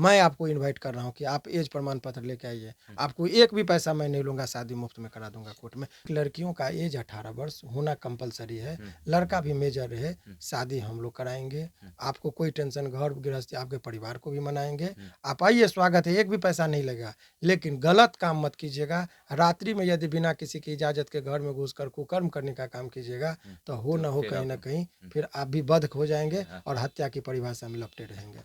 मैं आपको इनवाइट कर रहा हूँ कि आप एज प्रमाण पत्र लेके आइए, आपको एक भी पैसा मैं नहीं लूँगा, शादी मुफ्त में करा दूंगा कोर्ट में। लड़कियों का एज 18 वर्ष होना कंपलसरी है, लड़का भी मेजर रहे, शादी हम लोग कराएंगे। आपको कोई टेंशन, घर गृहस्थी, आपके परिवार को भी मनाएंगे। आप आइए, स्वागत है, एक भी पैसा नहीं लगेगा। लेकिन गलत काम मत कीजिएगा। रात्रि में यदि बिना किसी की इजाज़त के घर में घुसकर कुकर्म करने का काम कीजिएगा तो हो न हो कहीं ना कहीं फिर आप भी बध हो जाएंगे और हत्या की परिभाषा में लपटे रहेंगे।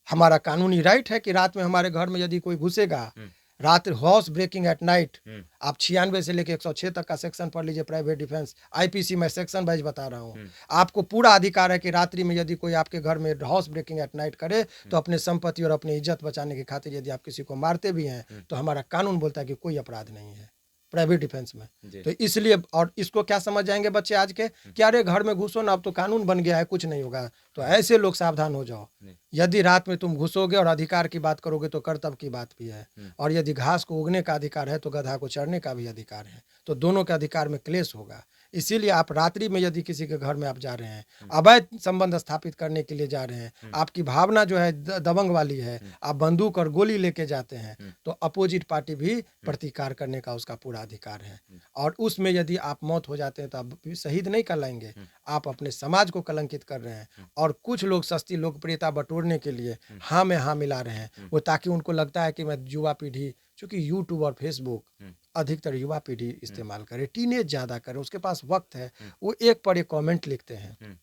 हमारा कानूनी राइट है कि रात में हमारे घर में यदि कोई घुसेगा, रात हाउस ब्रेकिंग एट नाइट, आप 96 से लेकर 106 तक का सेक्शन पढ़ लीजिए, प्राइवेट डिफेंस आईपीसी में सेक्शन वाइज बता रहा हूँ। आपको पूरा अधिकार है कि रात्रि में यदि कोई आपके घर में हाउस ब्रेकिंग एट नाइट करे तो अपने संपत्ति और अपनी इज्जत बचाने की खातिर यदि आप किसी को मारते भी हैं तो हमारा कानून बोलता है कि कोई अपराध नहीं है प्राइवेट डिफेंस में। तो इसलिए, और इसको क्या समझ जाएंगे बच्चे आज के कि अरे घर में घुसो ना, अब तो कानून बन गया है, कुछ नहीं होगा। तो ऐसे लोग सावधान हो जाओ। यदि रात में तुम घुसोगे और अधिकार की बात करोगे तो कर्तव्य की बात भी है, और यदि घास को उगने का अधिकार है तो गधा को चढ़ने का भी अधिकार है। तो दोनों के अधिकार में क्लेश होगा। इसीलिए आप रात्रि में यदि किसी के घर में आप जा रहे हैं, अवैध संबंध स्थापित करने के लिए जा रहे हैं, आपकी भावना जो है दबंग वाली है, आप बंदूक और गोली लेके जाते हैं, तो अपोजिट पार्टी भी प्रतिकार करने का उसका पूरा अधिकार है। और उसमें यदि आप मौत हो जाते हैं तो आप शहीद नहीं कहलाएंगे, आप अपने समाज को कलंकित कर रहे हैं। और कुछ लोग सस्ती लोकप्रियता बटोरने के लिए हाँ में हाँ मिला रहे हैं, वो ताकि उनको लगता है कि मैं युवा पीढ़ी, चूंकि यूट्यूब और फेसबुक अधिकतर युवा पीढ़ी इस्तेमाल करे, टीनेज ज़्यादा करे, उसके पास वक्त है, वो एक पर एक कमेंट लिखते हैं।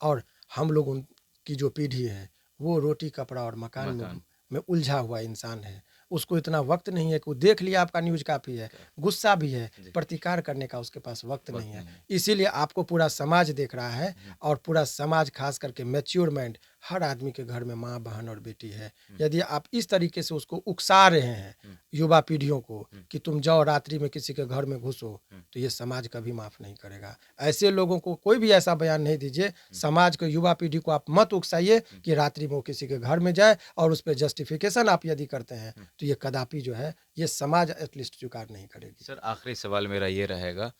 और हम लोग उनकी जो पीढ़ी है वो रोटी कपड़ा और मकान में उलझा हुआ इंसान है। उसको इतना वक्त नहीं है कि वो देख लिया आपका न्यूज काफ़ी है, गुस्सा भी है, प्रतिकार करने का उसके पास वक्त नहीं है। इसीलिए आपको पूरा समाज देख रहा है, और पूरा समाज खास करके मैच्योर माइंड, हर आदमी के घर में माँ बहन और बेटी है। यदि आप इस तरीके से उसको उकसा रहे हैं युवा पीढ़ियों को कि तुम जाओ रात्रि में किसी के घर में घुसो, तो ये समाज कभी माफ़ नहीं करेगा। ऐसे लोगों को कोई भी ऐसा बयान नहीं दीजिए। समाज को, युवा पीढ़ी को आप मत उकसाइए कि रात्रि में वो किसी के घर में जाए, और उस पर जस्टिफिकेशन आप यदि करते हैं तो ये कदापि जो है ये समाज एटलीस्ट स्वीकार नहीं करेगी। सर, आखिरी सवाल मेरा ये रहेगा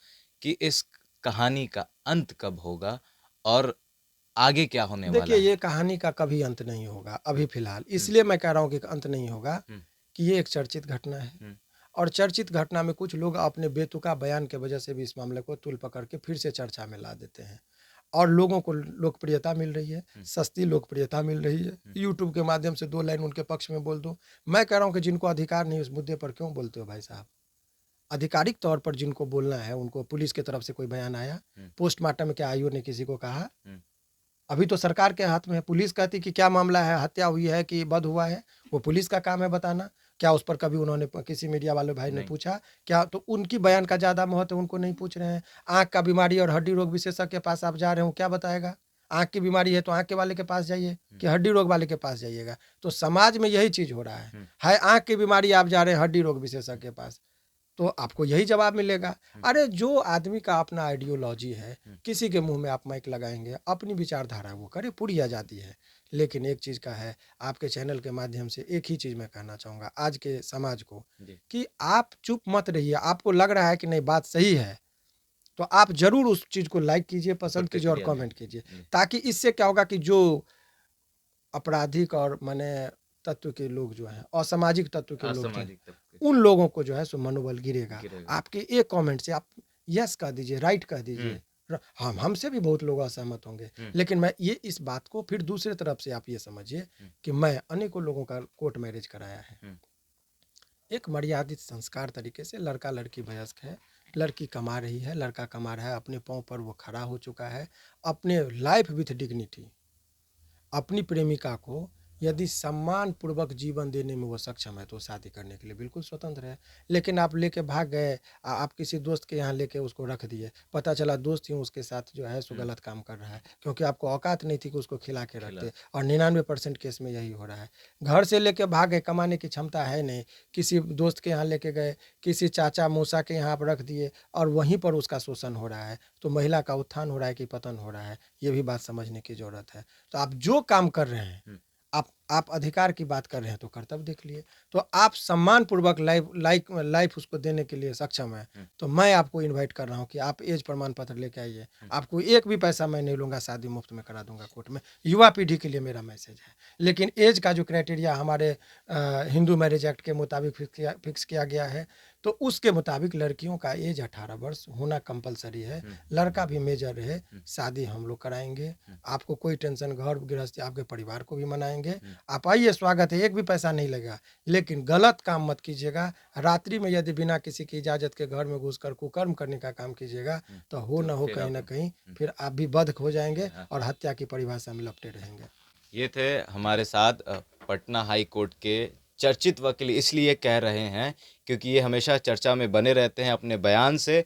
कि इस कहानी का अंत कब होगा और आगे क्या होने वाला देखिए, है? ये कहानी का कभी अंत नहीं होगा अभी फिलहाल। इसलिए मैं कह रहा हूँ कि अंत नहीं होगा कि ये एक चर्चित घटना है, और चर्चित घटना में कुछ लोग अपने बेतुका बयान के वजह से भी इस मामले को तुल पकड़ के फिर से चर्चा में ला देते हैं, और लोगों को लोकप्रियता मिल रही है, सस्ती लोकप्रियता मिल रही है। यूट्यूब के माध्यम से 2 लाइन उनके पक्ष में बोल दो। मैं कह रहा हूँ कि जिनको अधिकार नहीं उस मुद्दे पर क्यों बोलते हो भाई साहब? आधिकारिक तौर पर जिनको बोलना है उनको, पुलिस की तरफ से कोई बयान आया? पोस्टमार्टम में क्या आयु ने किसी को कहा? अभी तो सरकार के हाथ में है। पुलिस कहती कि क्या मामला है, हत्या हुई है कि वध हुआ है, वो पुलिस का काम है बताना। क्या उस पर कभी उन्होंने किसी मीडिया वाले भाई ने पूछा क्या? तो उनकी बयान का ज़्यादा महत्व है, उनको नहीं पूछ रहे हैं। आँख का बीमारी और हड्डी रोग विशेषज्ञ के पास आप जा रहे हो, क्या बताएगा? आँख की बीमारी है तो आँख के वाले के पास जाइए कि हड्डी रोग वाले के पास जाइएगा। तो समाज में यही चीज़ हो रहा है आँख की बीमारी आप जा रहे हैं हड्डी रोग विशेषज्ञ के पास, तो आपको यही जवाब मिलेगा। अरे जो आदमी का अपना आइडियोलॉजी है, किसी के मुंह में आप माइक लगाएंगे, अपनी विचारधारा वो करे, पूरी आज़ादी है। लेकिन एक चीज़ का है, आपके चैनल के माध्यम से एक ही चीज़ मैं कहना चाहूँगा आज के समाज को, कि आप चुप मत रहिए। आपको लग रहा है कि नहीं बात सही है, तो आप ज़रूर उस चीज़ को लाइक कीजिए, पसंद कीजिए और कमेंट कीजिए, ताकि इससे क्या होगा कि जो आपराधिक और माने तत्व के लोग जो हैं, असामाजिक तत्व के लोग जो हैं, उन लोगों को जो है सो मनोबल गिरेगा। आपके एक कमेंट से आप यस कह दीजिए, राइट कह दीजिए, हम हमसे भी बहुत लोग असहमत होंगे, लेकिन मैं ये इस बात को फिर दूसरे तरफ से आप ये समझिए कि मैं अनेकों लोगों का कोर्ट मैरिज कराया है। एक मर्यादित संस्कार तरीके से, लड़का लड़की वयस्क है, लड़की कमा रही है, लड़का कमा रहा है, अपने पाँव पर वो खड़ा हो चुका है, अपने लाइफ विथ डिग्निटी, अपनी प्रेमिका को यदि सम्मान पूर्वक जीवन देने में वो सक्षम है तो शादी करने के लिए बिल्कुल स्वतंत्र है। लेकिन आप लेके भाग गए, आप किसी दोस्त के यहाँ लेके उसको रख दिए, पता चला दोस्त ही उसके साथ जो है सो गलत काम कर रहा है, क्योंकि आपको औकात नहीं थी कि उसको खिला के रखते। और 99% केस में यही हो रहा है। घर से लेके भाग गए, कमाने की क्षमता है नहीं, किसी दोस्त के यहाँ लेके गए, किसी चाचा मौसा के यहाँ आप रख दिए, और वहीं पर उसका शोषण हो रहा है। तो महिला का उत्थान हो रहा है कि पतन हो रहा है, ये भी बात समझने की जरूरत है। तो आप जो काम कर रहे हैं, आप आप अधिकार की बात कर रहे हैं तो कर्तव्य देख लिए। तो आप सम्मानपूर्वक लाइफ उसको देने के लिए सक्षम हैं, तो मैं आपको इनवाइट कर रहा हूँ कि आप एज प्रमाण पत्र लेके आइए। आपको एक भी पैसा मैं नहीं लूँगा, शादी मुफ्त में करा दूँगा कोर्ट में। युवा पीढ़ी के लिए मेरा मैसेज है। लेकिन एज का जो क्राइटेरिया हमारे हिंदू मैरिज एक्ट के मुताबिक फिक्स किया गया है, तो उसके मुताबिक लड़कियों का एज 18 वर्ष होना कंपलसरी है। लड़का भी मेजर रहे, शादी हम लोग कराएंगे। आपको कोई टेंशन, घर गृहस्थी, आपके परिवार को भी मनाएंगे। आप आइए, स्वागत है, एक भी पैसा नहीं लगेगा। लेकिन गलत काम मत कीजिएगा। रात्रि में यदि बिना किसी की इजाज़त के घर में घुसकर कुकर्म करने का काम कीजिएगा, तो हो न हो कहीं ना कहीं फिर आप भी बध हो जाएंगे और हत्या की परिभाषा में लपटे रहेंगे। ये थे हमारे साथ पटना हाई कोर्ट के चर्चित वकील। इसलिए कह रहे हैं क्योंकि ये हमेशा चर्चा में बने रहते हैं अपने बयान से